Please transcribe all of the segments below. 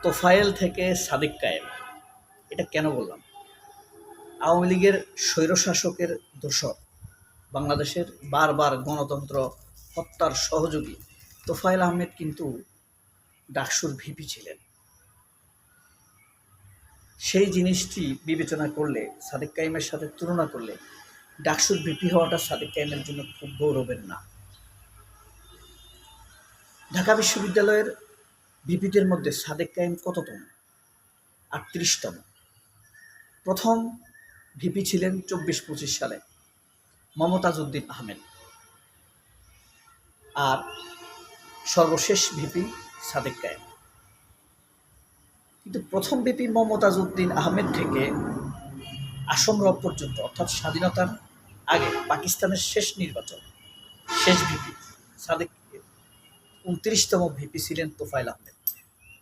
তোফায়েল থেকে সাদিক কায়েম, এটা কেন বললাম? আওয়ামী লীগের স্বৈরশাসকের দোসর, বাংলাদেশের বারবার গণতন্ত্র হত্যার সহযোগী তোফায়েল আহমেদ কিন্তু ডাকসুর ভিপি ছিলেন। সেই জিনিসটি বিবেচনা করলে, সাদিক কায়েমের সাথে তুলনা করলে ডাকসুর ভিপি হওয়াটা সাদিক কায়েমের জন্য খুব গৌরবের না। ঢাকা বিশ্ববিদ্যালয়ের ভিপিদের মধ্যে সাদিক কায়েম কততম? ৩৮তম। প্রথম ভিপি ছিলেন ২৪-২৫ সালে মমতাজ উদ্দিন আহমেদ, আর সর্বশেষ ভিপি সাদিক কায়েম। কিন্তু প্রথম ভিপি মমতাজ উদ্দিন আহমেদ থেকে আসম রব পর্যন্ত, অর্থাৎ স্বাধীনতার আগে পাকিস্তানের শেষ নির্বাচন, শেষ ভিপি সাদিক ২৯তম ভিপি ছিলেন তোফায়েল আহমেদ।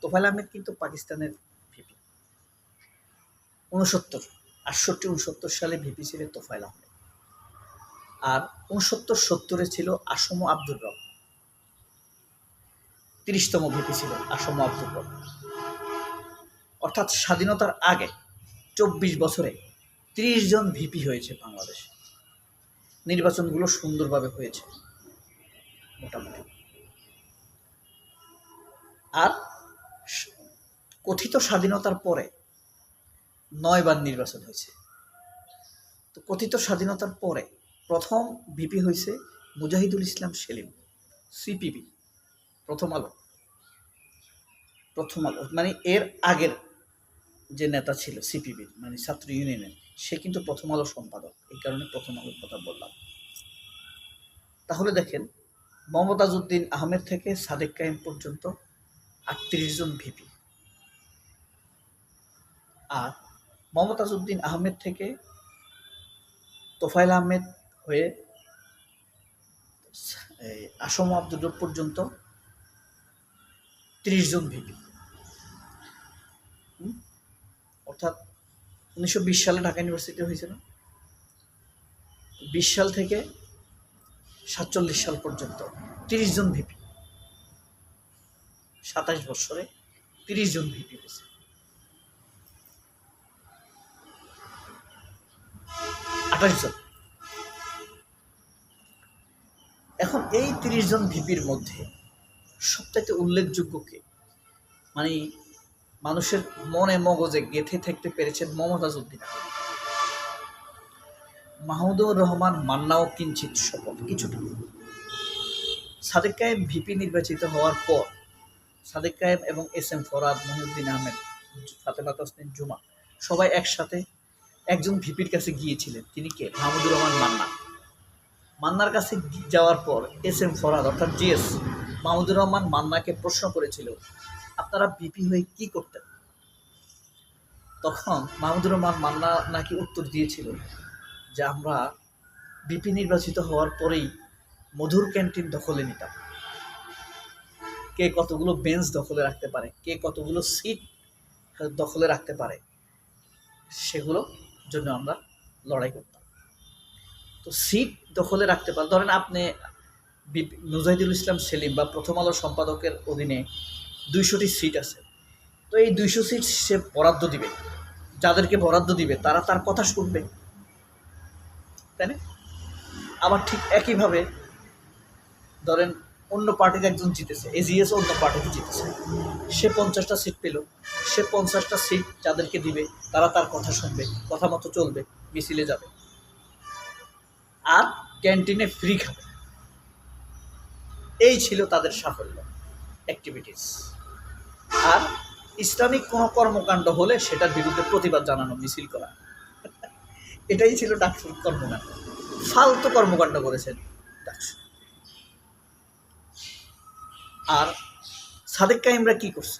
তোফায়েল আহমেদ কিন্তু পাকিস্তানের ভিপি। ৬৮-৬৯ সালে ভিপি ছিলেন তোফায়েল আহমেদ, আর ৬৯-৭০ ছিল আসম আব্দুর রব। ৩০তম ভিপি ছিল আসম আব্দুর রব। অর্থাৎ স্বাধীনতার আগে ২৪ বছরে ৩০ জন ভিপি হয়েছে বাংলাদেশ। নির্বাচনগুলো সুন্দরভাবে হয়েছে মোটামুটি। আর কথিত স্বাধীনতার পরে ৯ বার নির্বাচন হয়েছে। তো কথিত স্বাধীনতার পরে প্রথম ভিপি হয়েছে মুজাহিদুল ইসলাম সেলিম, সিপিবি, প্রথম আলো মানে এর আগের যে নেতা ছিল সিপিবির, মানে ছাত্র ইউনিয়নের, সে কিন্তু প্রথম আলো সম্পাদক। এই কারণে প্রথম আলোর কথা বললাম। তাহলে দেখেন, মমতাজ উদ্দিন আহমেদ থেকে সাদেক কায়েম পর্যন্ত ৩৮ জন ভিপি, আর মমতাজ উদ্দিন আহমেদ থেকে তোফায়েল আহমেদ হয়ে আসম আব্দুর রব পর্যন্ত ৩০ জন ভিপি। অর্থাৎ ১৯২০ সালে ঢাকা ইউনিভার্সিটি হয়েছিল, ২০ সাল থেকে ৪৭ সাল পর্যন্ত ৩০ জন ভিপি। ২৭ বছরে ৩০ জন ভিপি হয়েছে। জন। এখন এই ৩০ জন ভিপির মধ্যে সবথেকে উল্লেখযোগ্য কে, মানে মানুষের মনে মগজে গেঁথে থাকতে পেরেছেন মমতাজ উদ্দিন আহমেদ। মাহমুদুর রহমান মান্নাও কিঞ্চিত শপথ কিছুটা। সাদেক কায়েম ভিপি নির্বাচিত হওয়ার পর সাদেক কায়েম এবং SM ফরহাদ, মহিউদ্দিন আহমেদ, ফাতেমা তাসনিম জুমা সবাই একসাথে একজন ভিপির কাছে গিয়েছিলেন। তিনি কে? মাহমুদুর রহমান মান্না। মান্নার কাছে যাওয়ার পর SM ফরহাদ অর্থাৎ GS মাহমুদুর রহমান মান্নাকে প্রশ্ন করেছিল, আপনারা ভিপি হয়ে কি করতেন? তখন মাহমুদুর রহমান মান্না নাকি উত্তর দিয়েছিল যে আমরা ভিপি নির্বাচিত হওয়ার পরেই মধুর ক্যান্টিন দখলে নিতাম। কে কতগুলো বেঞ্চ দখলে রাখতে পারে, কে কতগুলো সিট দখলে রাখতে পারে, সেগুলোর জন্য আমরা লড়াই করতাম। তো সিট দখলে রাখতে পারে, ধরেন আপনি মুজাহিদুল ইসলাম সেলিম বা প্রথম আলো সম্পাদকের অধীনে ২০০টি সিট আছে। তো এই ২০০ সিট সে বরাদ্দ দিবে, যাদেরকে বরাদ্দ দিবে তারা তার কথা শুনবে, তাই না? আবার ঠিক একইভাবে ধরেন অন্য পার্টির একজন জিতেছে, AGS অন্য পার্টিতে জিতেছে, সে 50টা সিট পেল, সে 50টা সিট যাদেরকে দিবে তারা তার কথা শুনবে, কথা মতো চলবে, মিছিলে যাবে, আর ক্যান্টিনে ফ্রি খাবে। এই ছিল তাদের সাফল্য অ্যাক্টিভিটিস। আর ইসলামিক কোনো কর্মকাণ্ড হলে সেটার বিরুদ্ধে প্রতিবাদ জানানো, মিছিল করা, এটাই ছিল ডাকসুর কর্মকাণ্ড। ফালতু কর্মকাণ্ড করেছেন ডাকসু। আর সাদেক কায়েমরা কি করছে?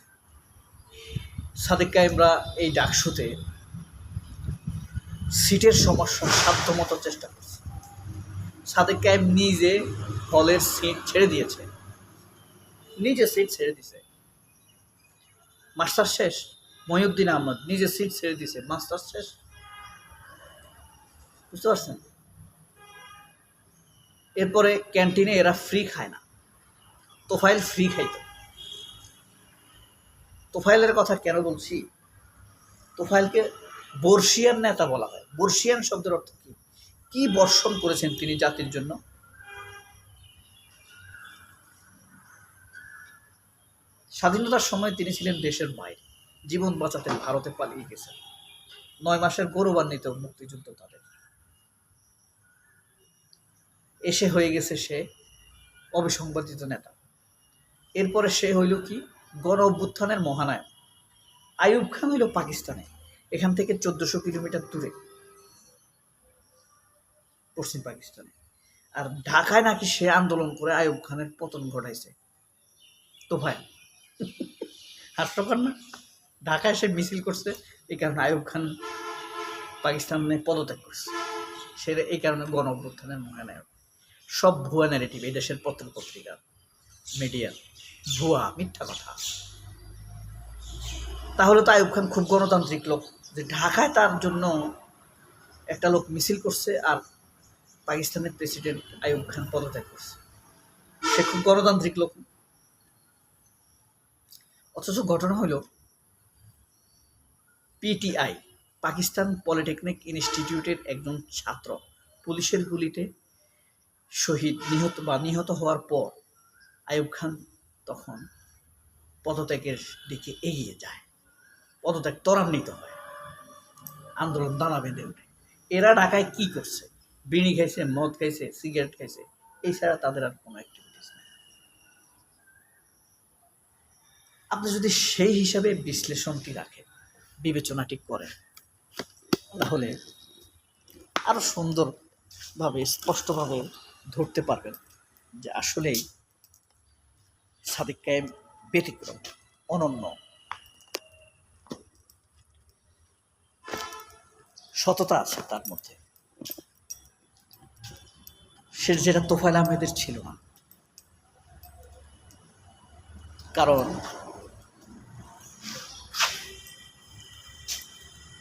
সাদেক কায়েমরা এই ডাকসুতে সিটের সমস্যা সাধ্যমতো চেষ্টা করছে। সাদেক কায়েম নিজে হলের সিট ছেড়ে দিয়েছে, নিজে সিট ছেড়ে দিছে। মাস্টার শেষ, মহিউদ্দিন আহমদ নিজে সিট ছেড়ে দিছে, মাস্টার শেষ। বুঝতে পারছেন? এরপরে ক্যান্টিনে এরা ফ্রি খায় না, তোফায়েল ফ্রি খাইত। তোফায়েলের কথা কেন বলছি? তোফায়েলকে বর্ষিয়ান নেতা বলা হয়। বর্ষিয়ান শব্দের অর্থ কি? কি বর্ষণ করেছেন তিনি জাতির জন্য? স্বাধীনতার সময় তিনি ছিলেন দেশের বাইরে, জীবন বাঁচাতে ভারতে পালিয়ে গেছেন। 9 মাসের গৌরবান্বিত মুক্তিযুদ্ধ তাদের। এসে হয়ে গেছে সে অবিসংবাদিত নেতা। এরপরে সে হইল কি? গণ অভ্যুত্থানের মহানায়ক। আইয়ুব খান হইল পাকিস্তানে, এখান থেকে 1400 কিলোমিটার দূরে, পশ্চিম পাকিস্তানে। আর ঢাকায় নাকি সে আন্দোলন করে আইয়ুব খানের পতন ঘটাইছে। তোফায়েল, হাস্যকর না? ঢাকায় সে মিছিল করছে, এই কারণে আইয়ুব খান পাকিস্তানে পদত্যাগ করছে। সে এই কারণে গণ অভ্যুত্থানের মহানায়ক। সব ভুয়া ন্যারেটিভ এই দেশের পত্র পত্রিকা, মিডিয়া, ভুয়া মিথ্যা কথা। তাহলে তো আইয়ুব খান খুব গণতান্ত্রিক লোক, যে ঢাকায় তার জন্য একটা লোক মিছিল করছে আর পাকিস্তানের প্রেসিডেন্ট আইয়ুব খান পদত্যাগ করছে। সে খুব গণতান্ত্রিক লোক। অথচ ঘটনা হলো পিটিআই, পাকিস্তান পলিটেকনিক ইনস্টিটিউটের একজন ছাত্র পুলিশের গুলিতে নিহত হওয়ার পর আইয়ুব খান তখন পদত্যাগের দিকে এগিয়ে যায়, পদত্যাগ ত্বরান্বিত হয়, আন্দোলন দানা বেঁধে ওঠে। এরা ঢাকায় কি করছে? বিড়ি খাইছে, মদ খাইছে, সিগারেট খাইছে, এছাড়া তাদের আর কোনো অ্যাক্টিভিটিস নেই। আপনি যদি সেই হিসাবে বিশ্লেষণটি রাখেন, বিবেচনাটি করেন, তাহলে আরো সুন্দরভাবে স্পষ্টভাবে ধরতে পারবেন যে আসলেই সাদিক কায়েম ব্যতিক্রম, অনন্য। সততা আছে তার মধ্যে, সে যেটা তোফায়েল আহমেদের ছিল না। কারণ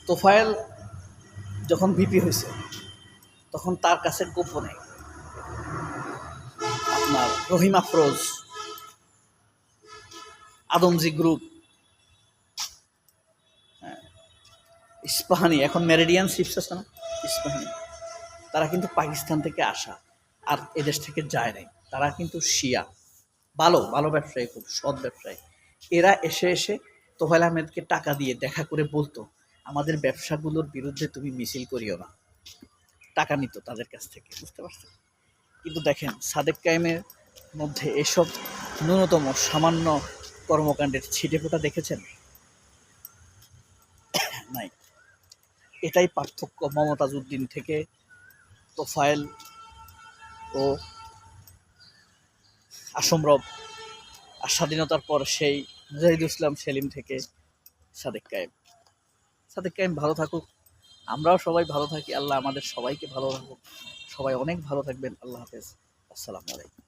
তোফায়েল যখন ভিপি হয়েছে তখন তার কাছে গোপনে আপনার রহিম আফরোজ, আদমজি গ্রুপ, ইস্পাহানি, এখন মেরিডিয়ান শিপস আছে না, ইস্পাহানি, তারা কিন্তু পাকিস্তান থেকে আসা আর এদেশ থেকে যায় নাই। তারা কিন্তু শিয়া, ভালো ভালো ব্যবসায়ী, খুব সৎ ব্যবসায়ী। এরা এসে এসে তোফায়েল আহমেদকে টাকা দিয়ে দেখা করে বলতো, আমাদের ব্যবসাগুলোর বিরুদ্ধে তুমি মিছিল করিও না। টাকা নিত তাদের কাছ থেকে, বুঝতে পারছেন? কিন্তু দেখেন সাদেক কায়েমের মধ্যে এসব ন্যূনতম সামান্য কর্মকাণ্ডের ছিটেফোঁটা দেখেছেন? নাই। এটাই পার্থক্য মমতাজ উদ্দিন থেকে তোফায়েল ও আসম রব, আর স্বাধীনতার পর সেই মুজাহিদুল ইসলাম সেলিম থেকে সাদেক কায়েম। সাদেক কায়েম ভালো থাকুক, আমরাও সবাই ভালো থাকি, আল্লাহ আমাদের সবাইকে ভালো রাখুক। সবাই অনেক ভালো থাকবেন। আল্লাহ হাফেজ, আসসালামু আলাইকুম।